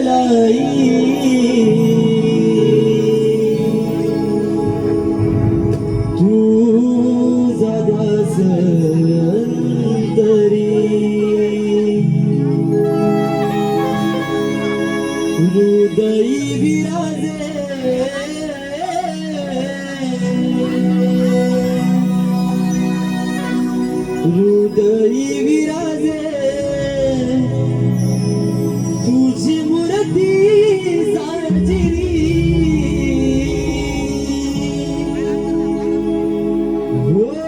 लाई तुझा ध्यास अंतरी हृदयी विराजे हृदयी विराजे तुझी मूर्ती साजिरी हो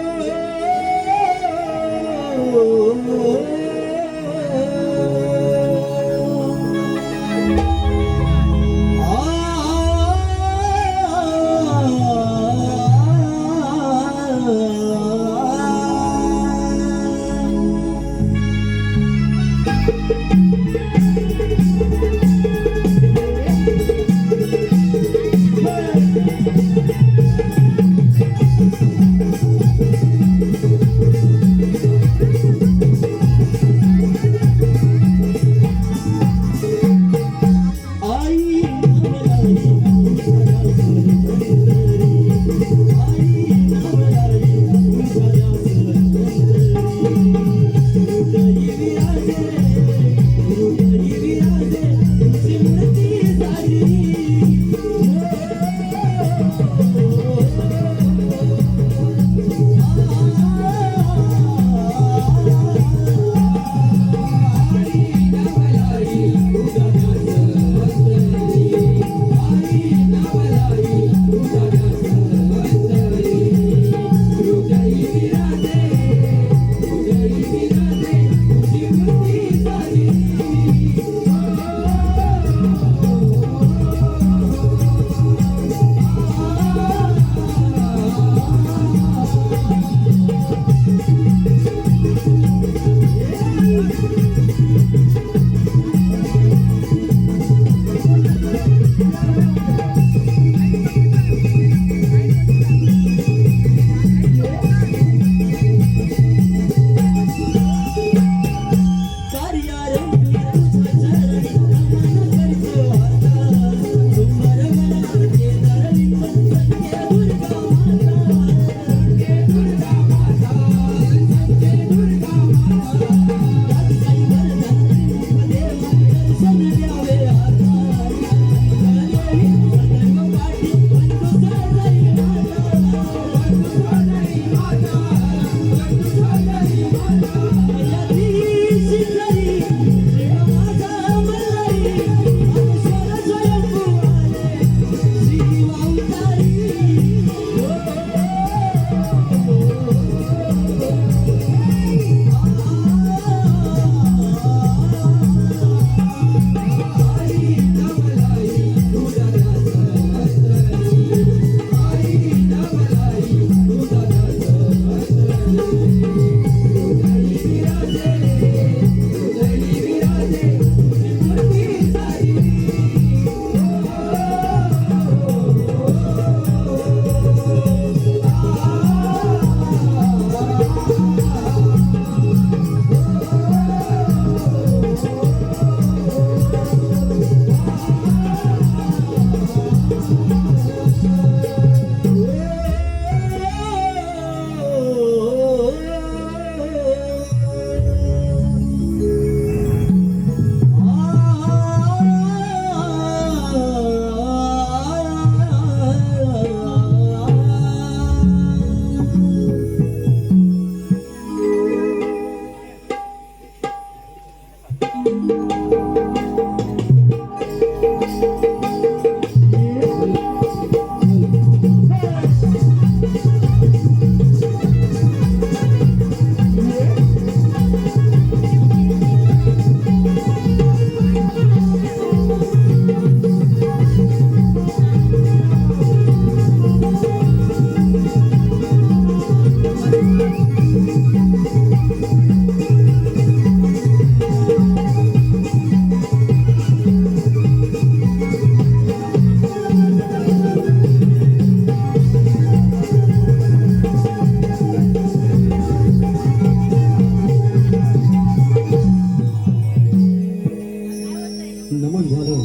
नमन झालं,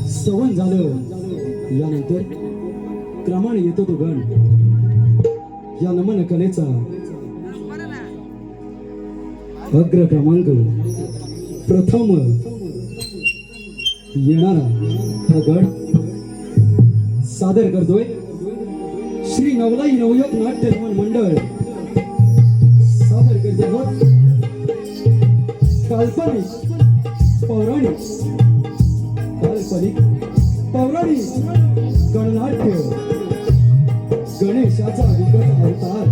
सवन झालं, यानंतर क्रमाने येतो तो गण. या नमन कलेचा अग्र क्रमांक प्रथम येणारा हा गण सादर करतोय श्री नवलाई नवयोग नाट्य रमण मंडळ. सादर करते आहोत काल्पनिक पौराणिक गणनाट्य गणेशाचा विकट अवतार.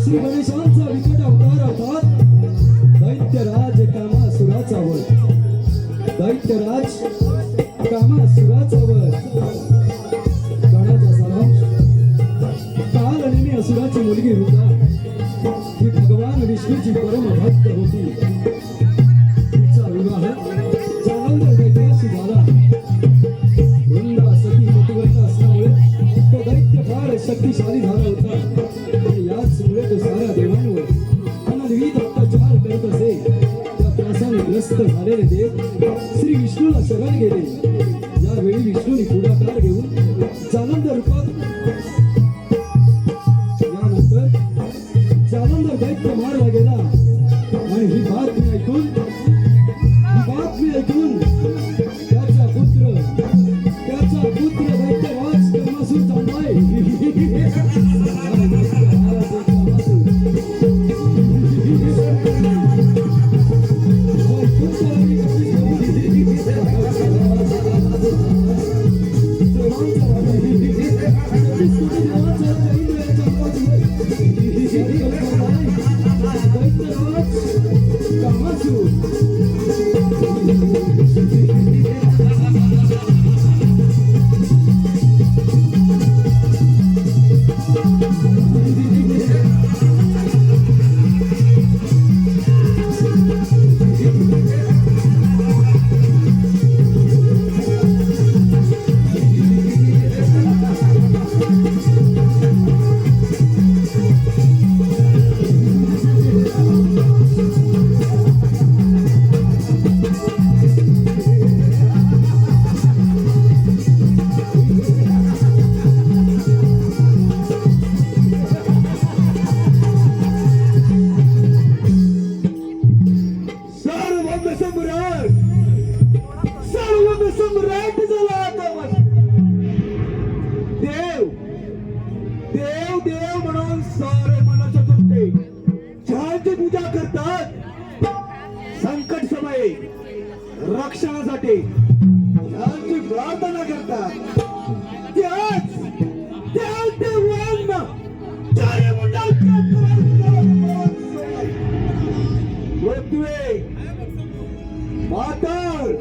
श्री गणेशांचा विकट अवतार अर्थात दैत्यराज कामासुराचा वध. दैत्यराज कामासुराचा वध. गणाचा सारांश काल नेहमी असुराची मुलगी होता. ही भगवान विष्णूची परम भक्त होती. तिचा विवाह जालंधर दैत्याशी झाला. वृंदा सती पतिव्रता असल्यामुळे तो दैत्य फार शक्तिशाली झाला होता. आणि याचमुळे तो साऱ्या देवांवर अनद्वित अत्याचार करत असे. त्या त्रासाने ग्रस्त झालेले देव श्री विष्णूला शरण गेले. यावेळी विष्णूने पुढाकार घेऊन जालंधर रूपात यानंतर जालंधर दैत्य मारला गेला. आणि ही बातमी ऐकून त्याचा पुत्र दैत्यराज कामासूर चाललाय. संकट समय रक्षणासाठी ह्यांची प्रार्थना करतात. मातर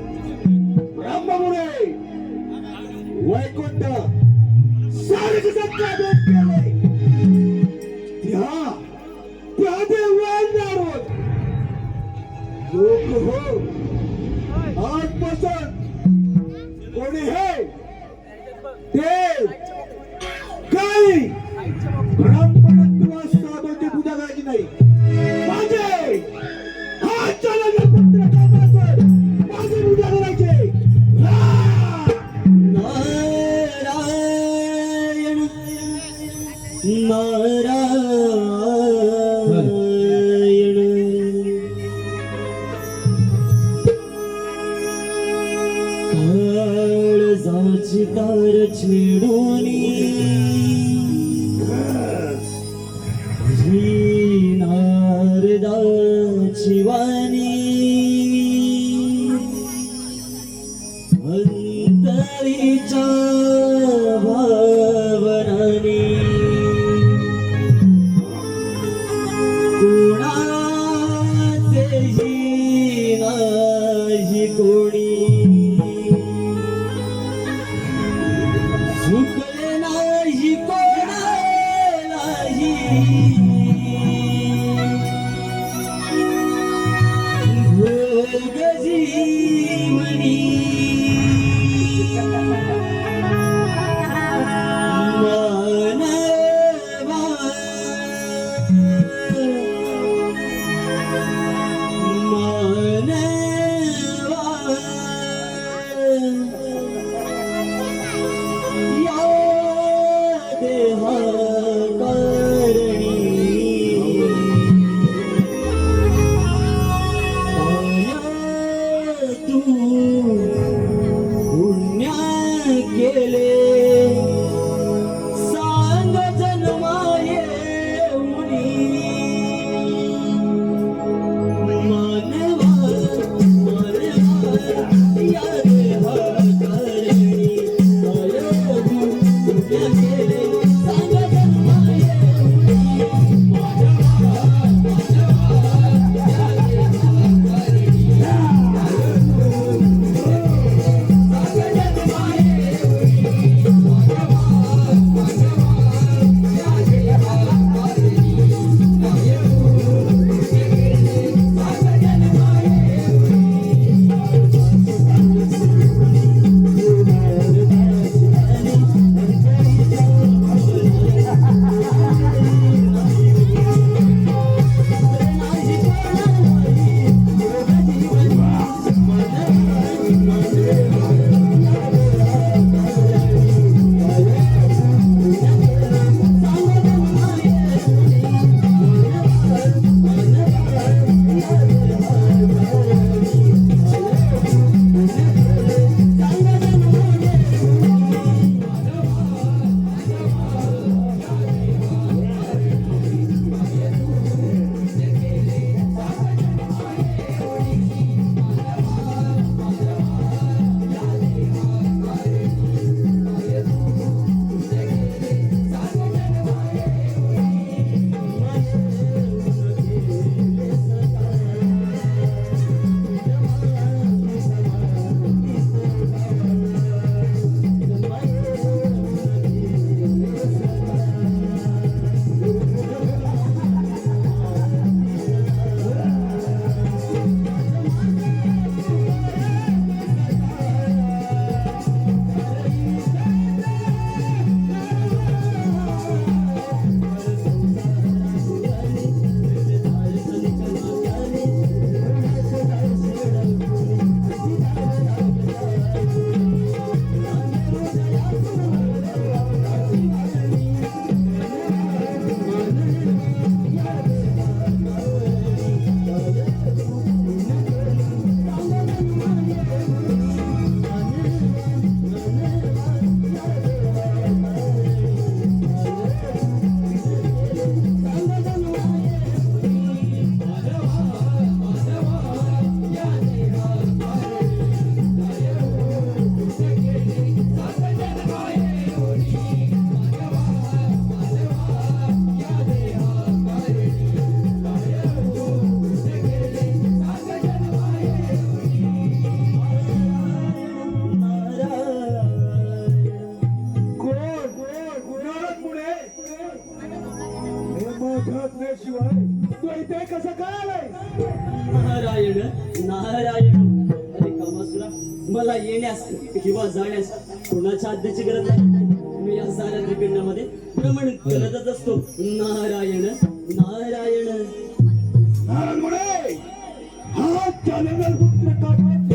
ब्रह्ममुळे वैकुंठ सारे सत्ता भेट केले. त्या देवांना लोक हो आजपासून कोणी हे देव काही ब्राह्मणत्व साधूची पूजा करायची नाही. माझे हातच्या पुत्र कामासुर माझी पूजा करायची. काळजाची तार छेडोनी नारदाची वाणी अंतरीच्या भावनानी कोणाचेही नाही कोणी झुकले नाही कोणालाही भोग जीवनी मानवा तू पुण्य केले सांग जन्माये उडी मानवा या देवा करणी पुण्य केले सांग जन्माये नारायण नारायण अरे कामासुरा मला येण्यास किंवा जाण्यास कोणाच्या आज्ञेची गरज नाही. मी या साऱ्या त्रिपिंडामध्ये भ्रमण करतच असतो. नारायण नारायण नारायण मुळे हा चालेल पुत्र काढत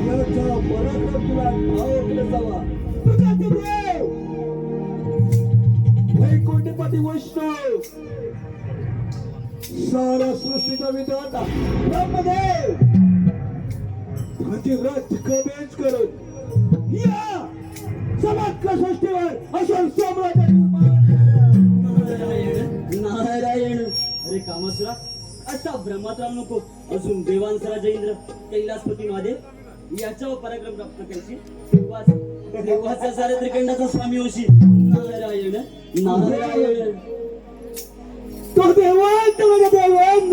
याचा पराक्रम तुला ठाव जावा. तुझा देव वैकुंठपती वैष्णव सारा सृष्टीचा विधाता ब्रह्मदेव प्रतिव्रत कमेंट करून या समग्र सृष्टीवर अशोक सम्राट नारायण नारायण अरे कामासुरा असा भ्रमात राहू नको. अजून देवांसरा जयेंद्र कैलासपती महादेव याच्यावर पराक्रम प्राप्त करायची देवाचा साऱ्या त्रिकंडाचा स्वामी होशी. नारायण नारायण तो देवांत माझा देवांत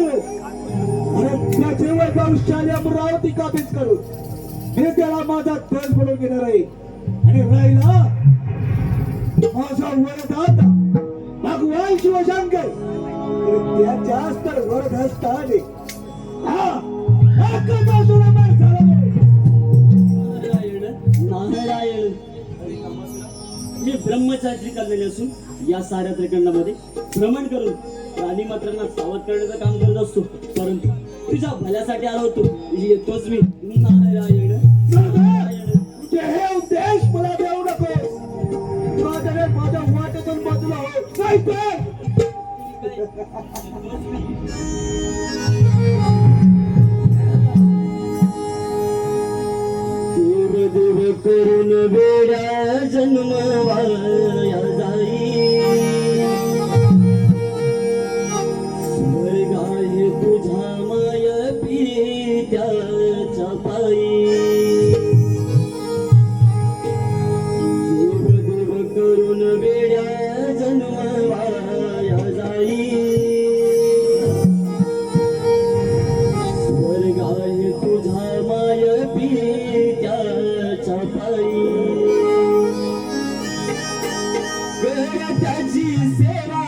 अरे त्या जेव्हा भविष्याने अमरावती काबीज करून मी त्याला माझा ध्वज बनवून घेणार आहे. आणि राहिला माझा वरदाता भगवान शिवशंकर त्याच्याच तर वरदहस्त आले. नारायण नारायण अरे कामासुरा मी ब्रह्मचारी करलेले असून या साऱ्या त्रिकंडामध्ये भ्रमण करून प्राणी मात्रांना सावध करण्याचं काम करत असतो. परंतु तुझ्या भल्यासाठी आलो होतो. येतोच मी. नारायण नारायण हे उद्देश मला देऊ नको. माझ्या वाटेतून बाजूला हो नाही तर देव करून वेड्या जन्मवाया जाई स्वर्गाय तुझ्या माय पित्याच्या पायी देव करून वेड्या जन्मवाया जाई स्वर्गाय तुझ्या माय पित्याच्या पायी कर त्याची सेवा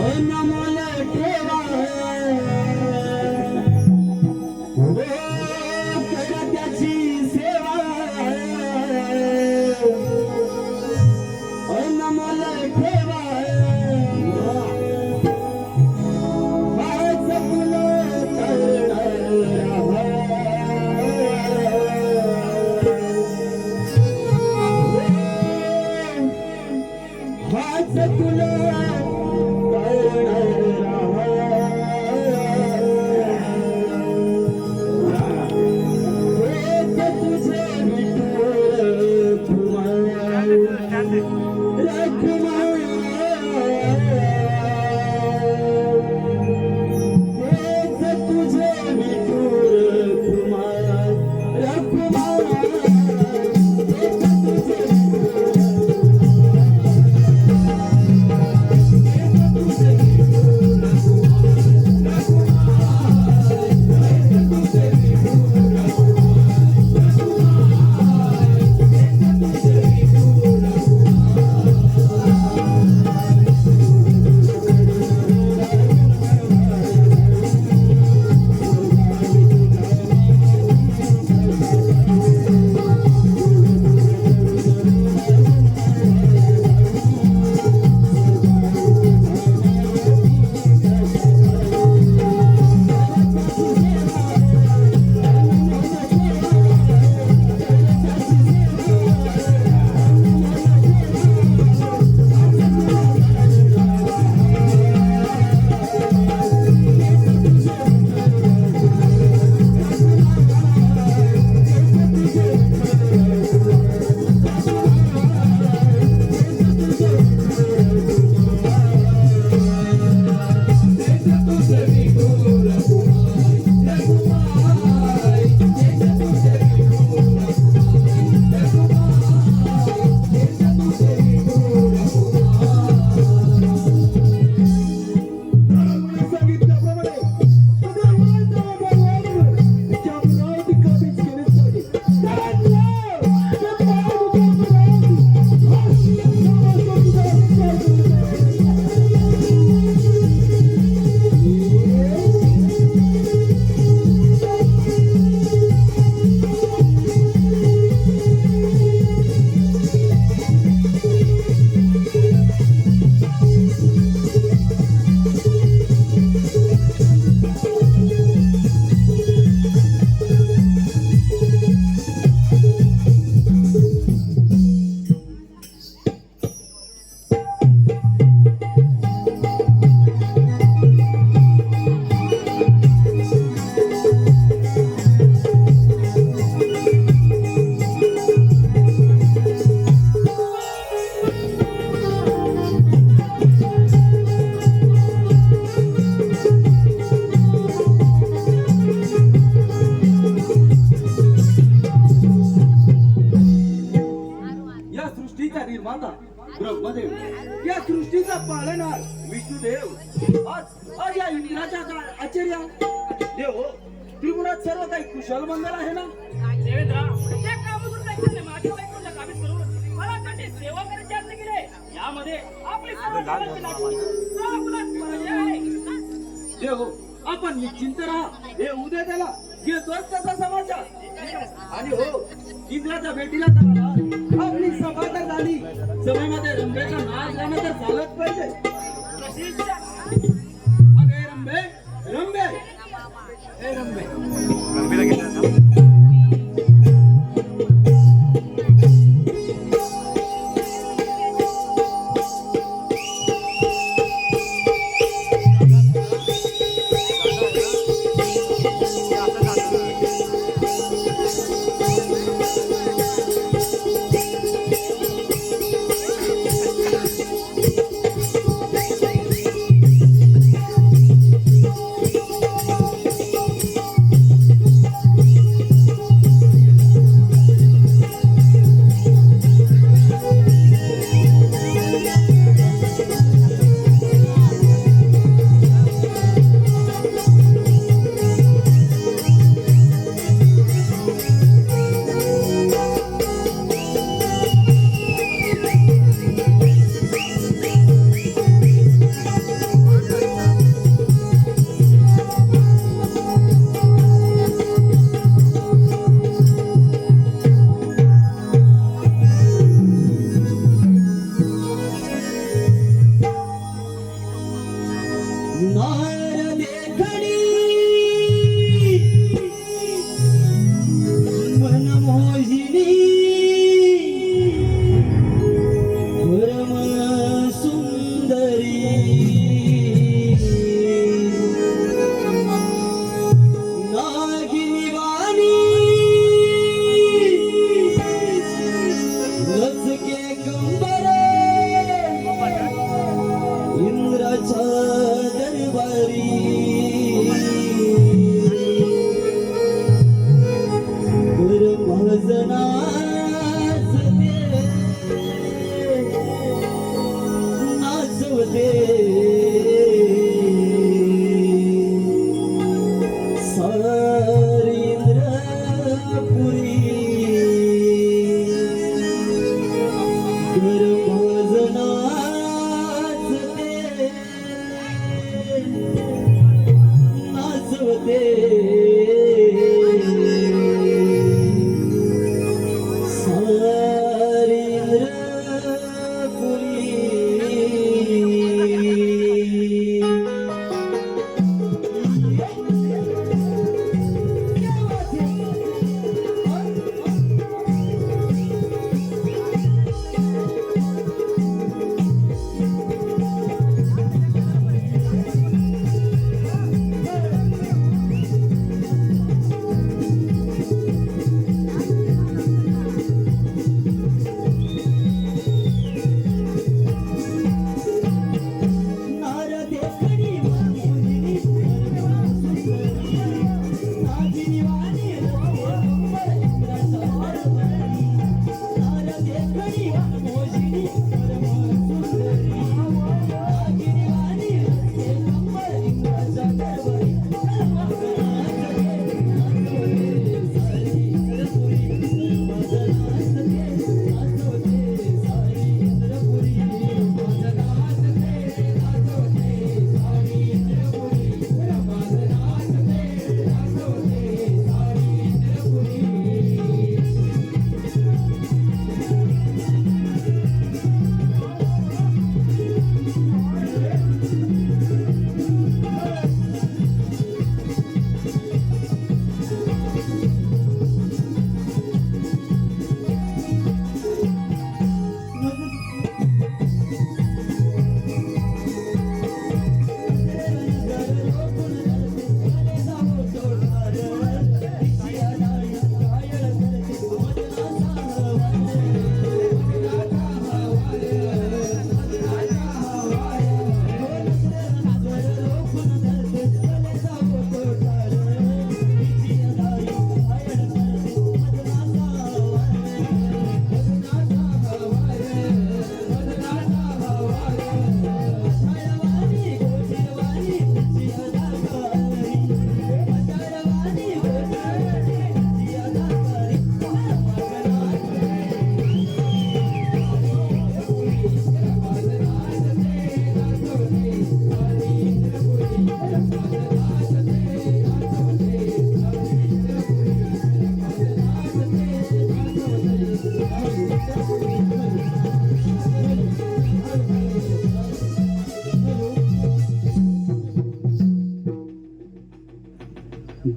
अनमोल ठेवा हो कर त्याची सेवा अनमोल ठेवा माझ फुलं हाच तुला तुझे तुझे विठुर कुमार निर्माता ब्रह्मदेव या सृष्टीचा पालनहार विष्णुदेव आज या इंद्राच्या आचार्य देव त्रिपुरात सर्व काही कुशल मंगल आहे ना देवेंद्र त्या कामातून ऐकले माझ्या बायकोला काबीज करून मला त्याची सेवा करायची असते की रे यामध्ये आपली सर्व जीवनाची नाची पराजय आहे देव आपण निश्चिंत राहा हे उद्या त्याला घेतोच त्याचा समाचार आणि हो इंद्राच्या भेटीला त्याला आपली सभा तर झाली सभेमध्ये रंभेचा नाच गाणं तर झालंच पाहिजे अगे रंभे रंभे हे रंभे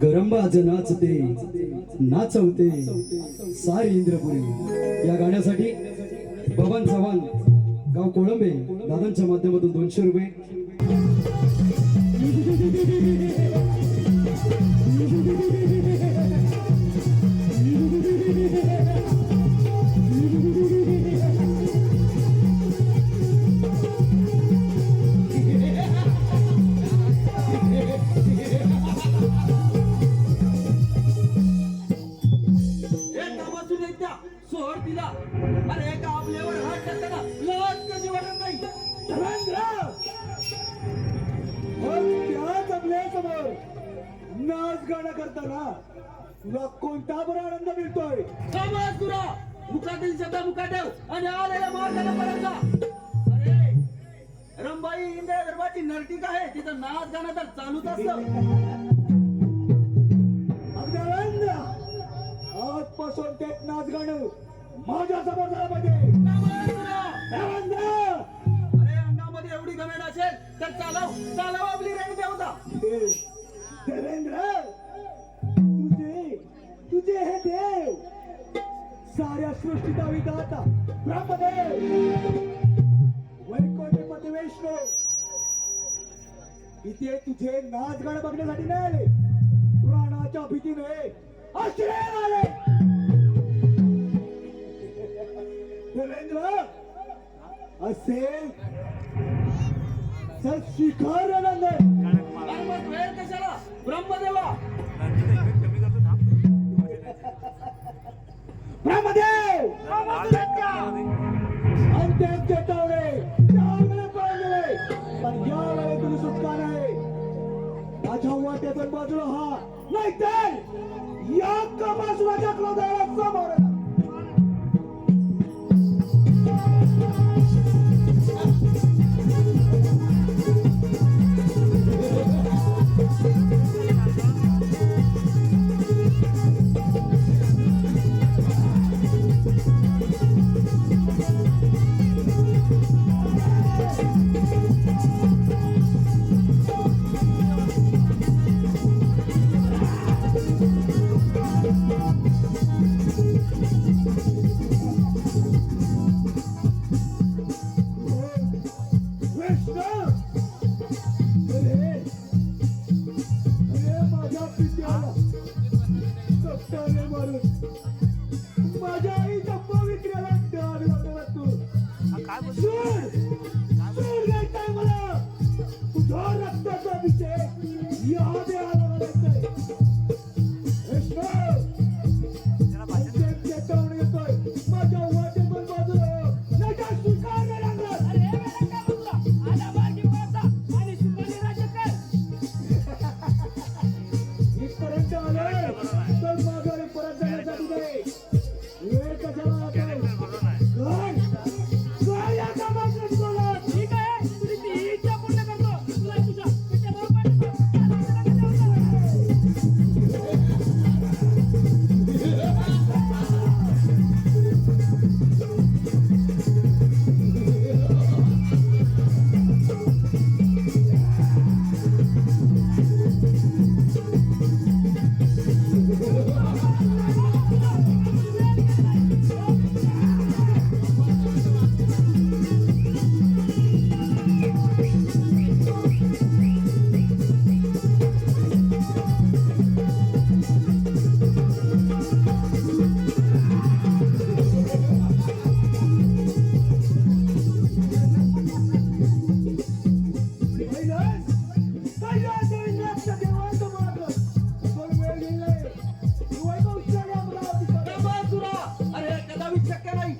गरंबाज नाचते नाचवते सारी इंद्रपुरी या गाण्यासाठी बबन चव्हाण गाव कोळंबे दादांच्या माध्यमातून 200 रुपये. सोड तिला. अरे काबल्यावर हात टाकताना लाज कशी वाटत नाही? त्याच आपल्या समोर नाच गाणं करताना तुला कोणता बरा आनंद मिळतोय? समाज तुरा मुखातील शब्द मुखात ठेव आणि आलेल्या मार्गाला परत जा. अरे रंबाई इंद्र दरबारची नर्तिक आहे, तिथं नाच गाणं तर चालूच असतं. आजपासून ते नाच गाणं माझ्या समोर झालं पाहिजे. अरे अंगामध्ये एवढी घमेंड असेल तर चालव आपली रेंग देवता. देवेंद्र तुझे हे देव साऱ्या सृष्टीचा विधाता ब्रह्मदेव वैकुंठपती वैष्णव इथे तुझे नाच गाणं बघण्यासाठी नाही आले, प्राणाच्या भीतीने आश्रय आले. देवेंद्र असेल तर शिखर वेळ कशाला ब्रह्मदेवा. ब्रह्मदेव अंत्यम चेतावणे त्यावेळेला पाळले, पण यावेळी तुझी सुटका नाही. माझ्या वाट्यातून बाजूला हा, नाहीतर या कामासुराच्या क्रोधाला सामोरं जा. कृष्ण! अरे माझ्या पित्याला कप्ताने मारून माझ्या आईच्या पवित्र्याला डाग लागला तू. सोड! सोड घ्यायचंय मला. तुझ्या रक्ताचा विषय या देहाला घालायचाय. कृष्ण! माझे चेतावणी येतोय. माझ्या वाटेतून बाजूला हो. नाहीतर स्वीकारणे लागणार. इथपर्यंत आलोय तर माघारी परत जाण्यासाठी नाही. वेळ कशाला लागतोय? काय? काय या कामाचं बोलत? ब्रह्मासुरा, अरे कदापि शक्य नाही.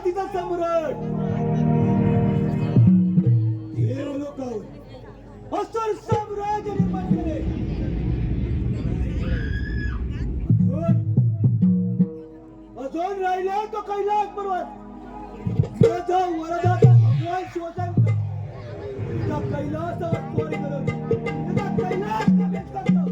तिचा सम्राट देवलोकावर असुर साम्राज्य निर्माण केले. अजून राहिले तो कैलास पर्वत. वरदाचा भगवान शिवशंकर त्या कैलासावर स्वारी करत त्याचा कैलास प्रवेश करतो.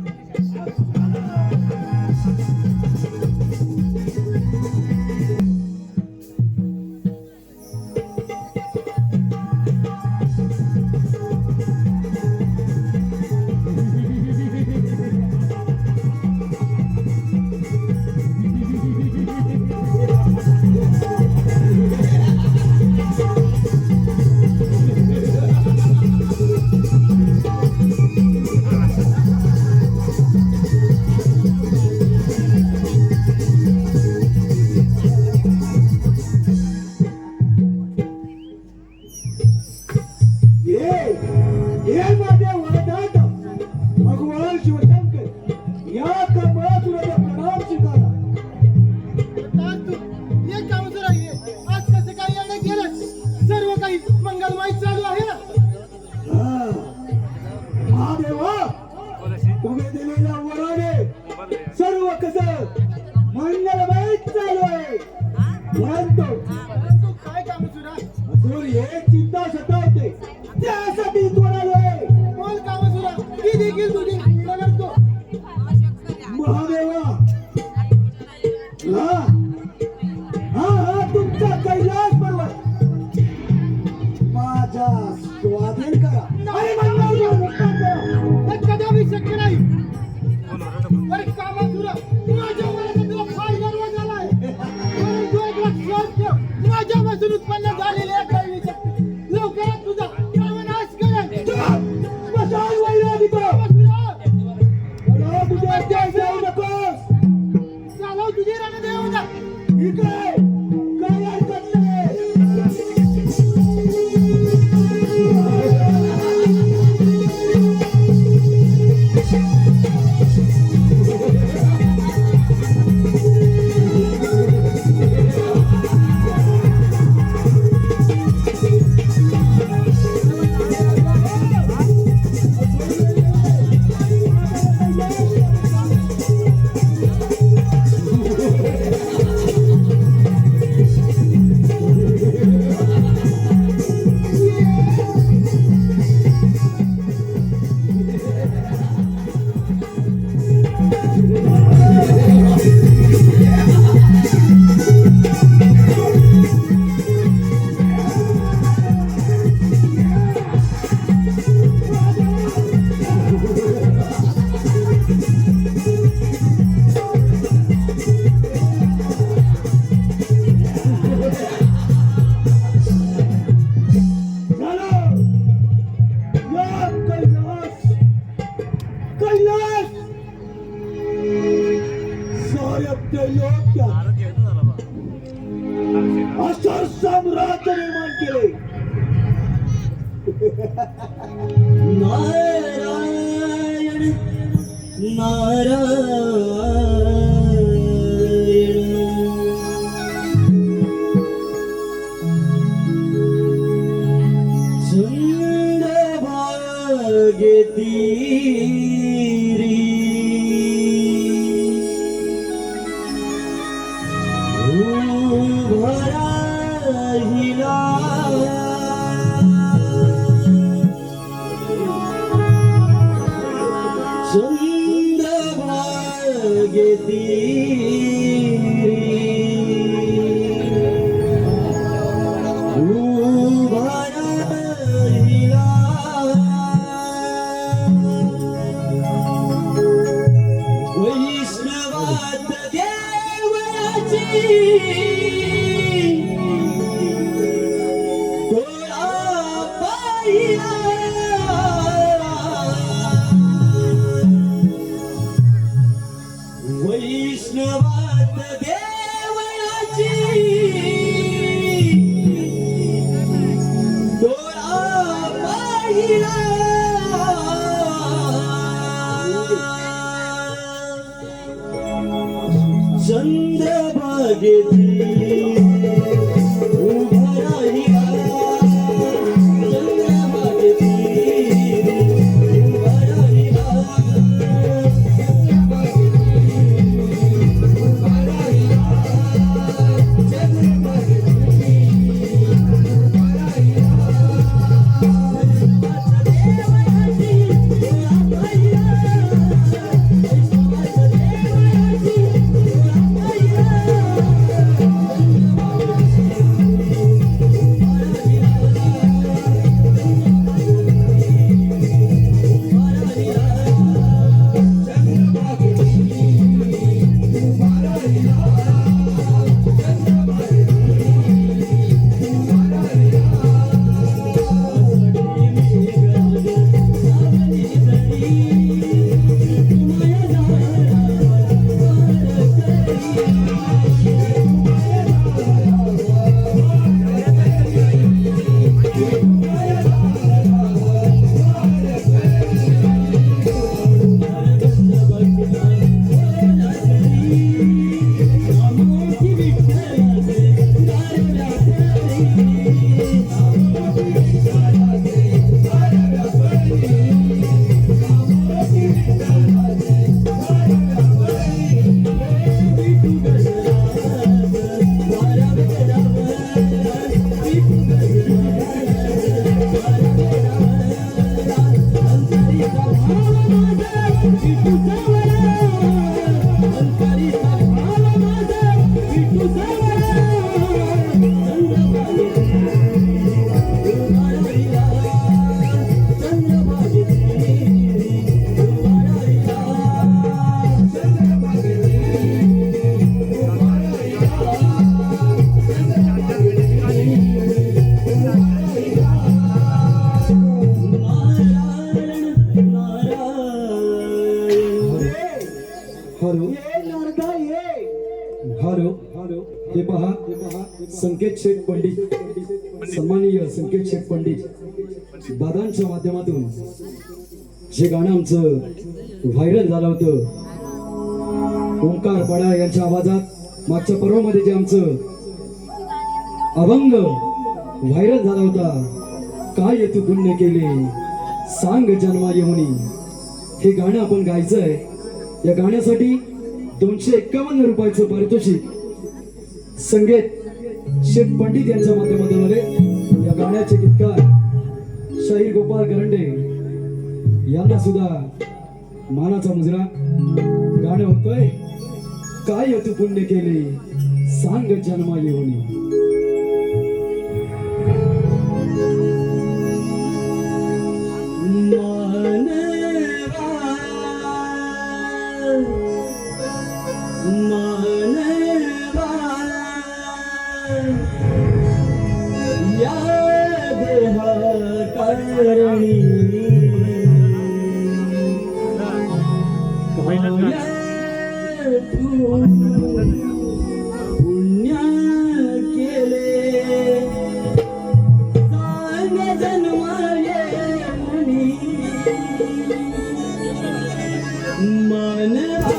काय काय हरकत नाही. कैलास साऱ्या असं साम्राज्य निर्माण केले. नारायण नारायण चंद्रभागेतीरी उभा राहिला वैष्णवात देवराची डोळा पाहिला वैष्णवात देवळाची डोळा पाहिला चंद्रभागेती उभा राहिला चंद्रभागेती उभा राहिला हॅलो ये नारदा ये हॅलो हे पहा संकेत शेठ पंडित, सन्माननीय संकेत शेठ पंडित दादांच्या माध्यमातून जे गाणं आमचं व्हायरल झालं होतं, ओंकार पडा यांच्या आवाजात मागच्या पर्वामध्ये जे आमचं अभंग व्हायरल झाला होता, काय तू पुण्य केले सांग जन्मा येऊनी, हे गाणं आपण गायचंय. या गाण्यासाठी 251 रुपयाचं पारितोषिक संगीत शेठ पंडित यांच्या माध्यमातून आले. या गाण्याचे गीतकार शाहीर गोपाळ करंडे यांना सुद्धा मानाचा मुजरा. गाणं होतोय काय तू पुण्य केले सांग जन्मा येऊनी. पुण्य केले सांग जन्माये मुनी, मनवा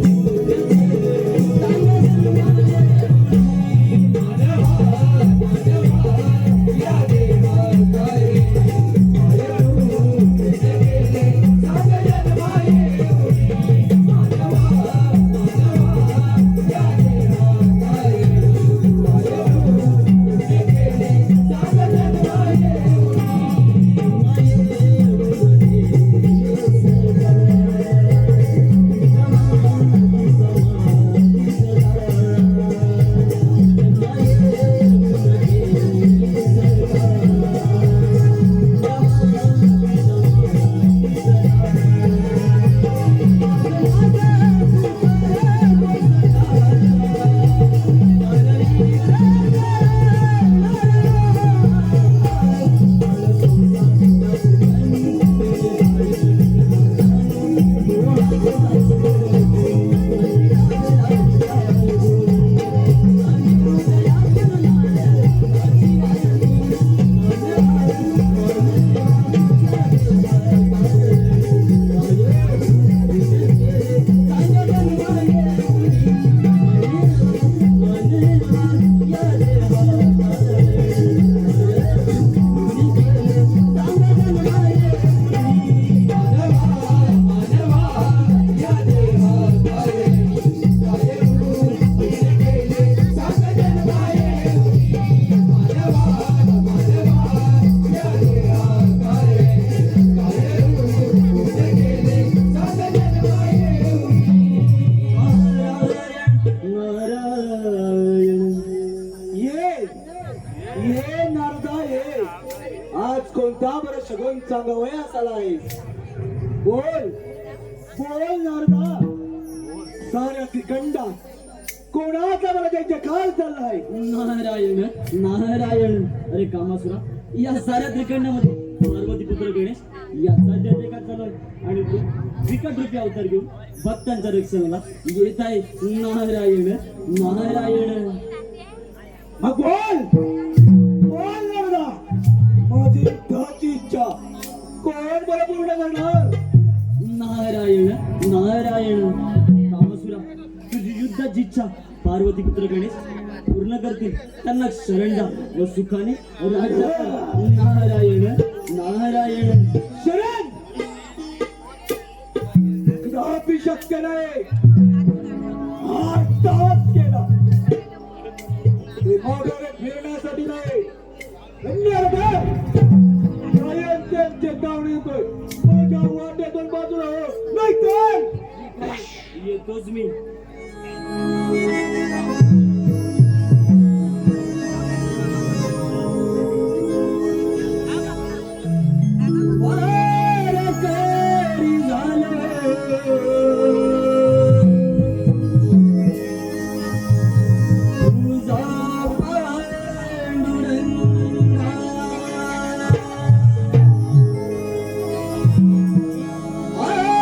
या देवा चांगला वयास आला आहे. बोल बोल नारदा, साऱ्या त्रिकंडा कोणाचा मला त्यांच्या काल चाललाय. नारायण नारायण. अरे कामासुरा, या साऱ्या त्रिकंडामध्ये पार्वती पुत्र गणेश याचा जयकार चालू आहे आणि तू विकट रूपी अवतार घेऊन भक्तांच्या रक्षणाला येत आहे. नारायण नारायण. मग बोल बोल नारदा, माझी युद्धाची इच्छा कोण मला पूर्ण करणार. नारायण नारायण. कामसुरा, तुझी युद्धाची इच्छा पार्वती पुत्र गणेश पूर्ण करतील. त्यांना शरण जा व सुखाने राज्य कर. नारायण नारायण. शरण कदापि शक्य नाही. आत्ताच केला ते मोठ्याने फिरण्यासाठी नाही. त्यांचे गावणे येतोय माझ्या वाट्यातून बाजूला हो, नाही तर येतोच मी. Ah!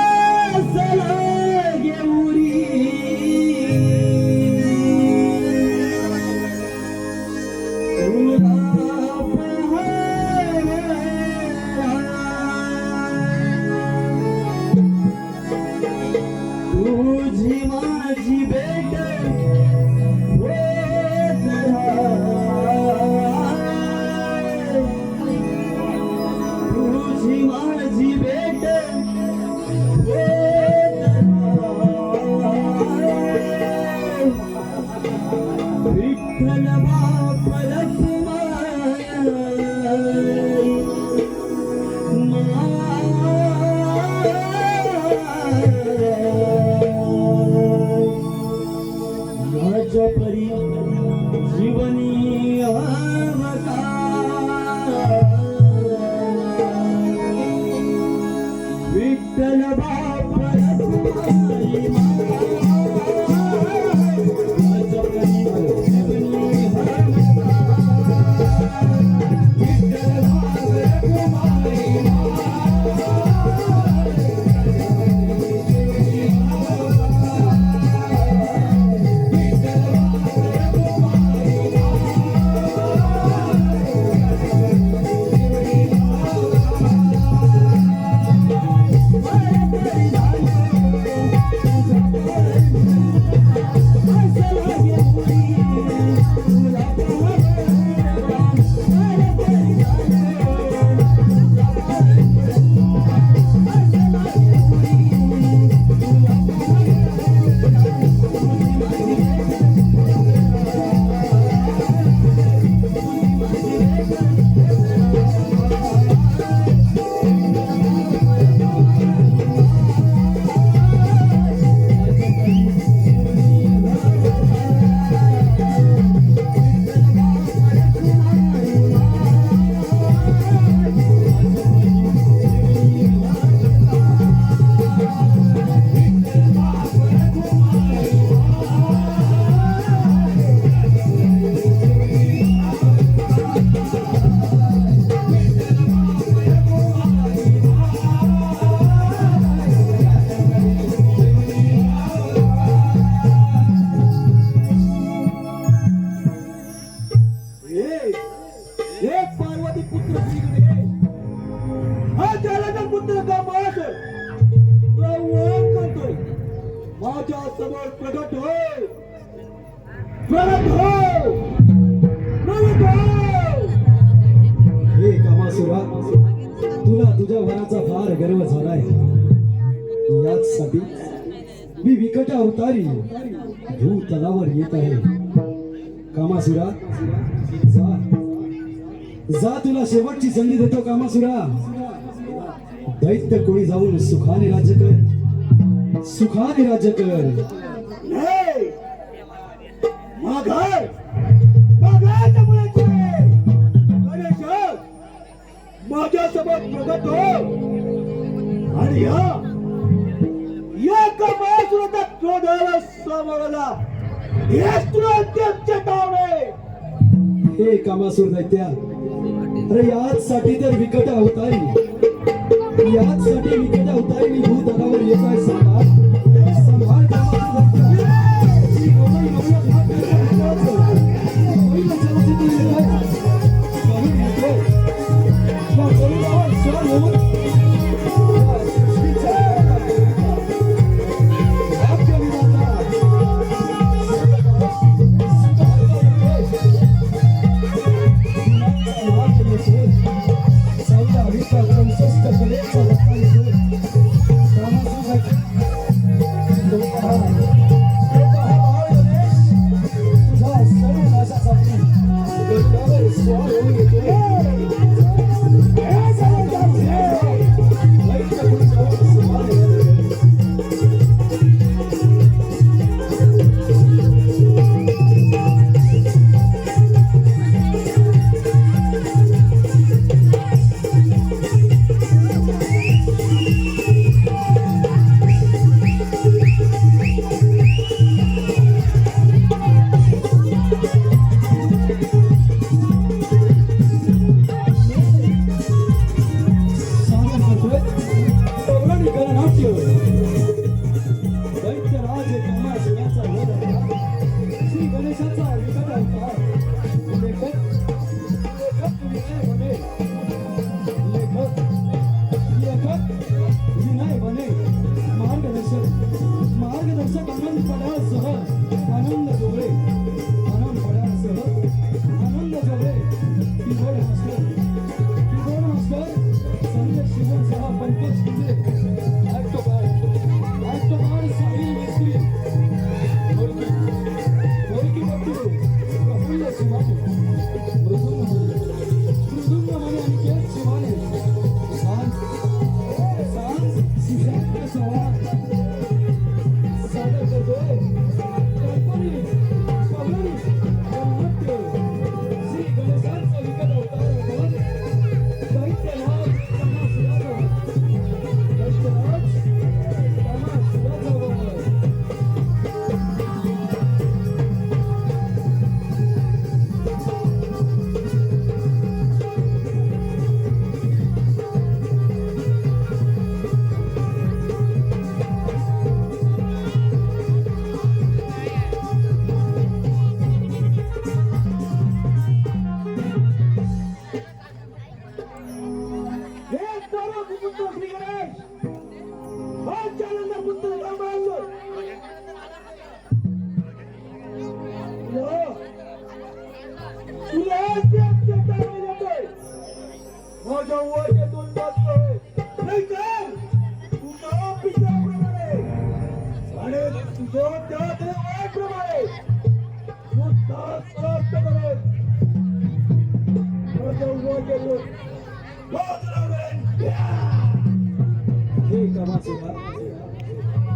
कोणतं काम असेल प्रवण करतोय माझ्या समोर प्रगट हो प्रगट हो प्रगट हो. हे कामासुरा तुला तुझ्या वराचा फार गर्व झालाय याचसाठी मी विकट अवतारी भूतलावर येत आहे. कामासुरा जा जा तुला शेवटची संधी देतो. कामासुरा दैत्य कोळी जाऊन सुखाने राज्य कर सुखाने राज्य कर. माघार माघारच्या मुलाचे गणेश माझ्यासोबत प्रगट हो आणि या कामासुराचा क्रोधाला सामोरला हेच तुला अंतिम चेतावणी. हे कामासुर दैत्या अरे याचसाठी तर विकट अवतारी याचसाठी विकट अवतारी मी भूतलावर येत आहे. संभाळ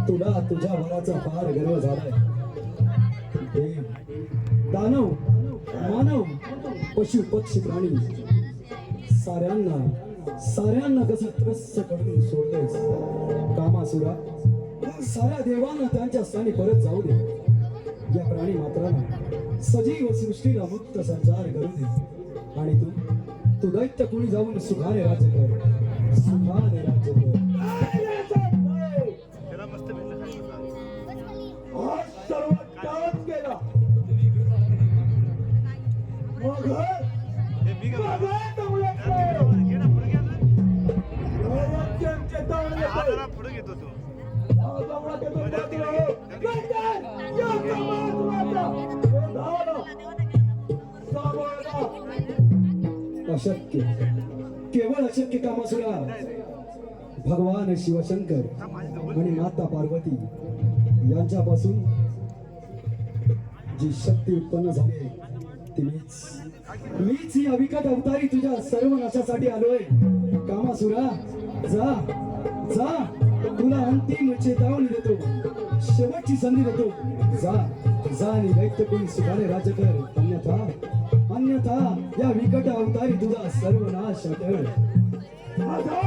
तुला तुझ्या वराचा फार गर्व झालाय. देव दानव मानव पशु पक्षी प्राणी साऱ्यांना कसं त्रस्त करून सोडलेस. कामासुरा साऱ्या देवांना त्यांच्या स्थानी परत जाऊ दे. या प्राणी मात्रांना सजीव सृष्टीला मुक्त संचार करू दे आणि तू दैत्य कुणी जाऊन सुखाने राज्य कर सुखाने राज्य कर. अशक्य, केवळ अशक्य कामासुरा भगवान शिवशंकर आणि माता पार्वती यांच्यापासून जी शक्ती उत्पन्न झाली ती मीच ही अविकट अवतारी तुझ्या सर्व नाशासाठी आलोय. कामासुरा जा जा, तुला अंतिम चेतावणी देतो, शेवटची संधी देतो. जा जा आणि दैत्यकुल सुखाने राज्य कर, अन्यथा या विकट अवतारी तुझा सर्वनाश अटळ. माझा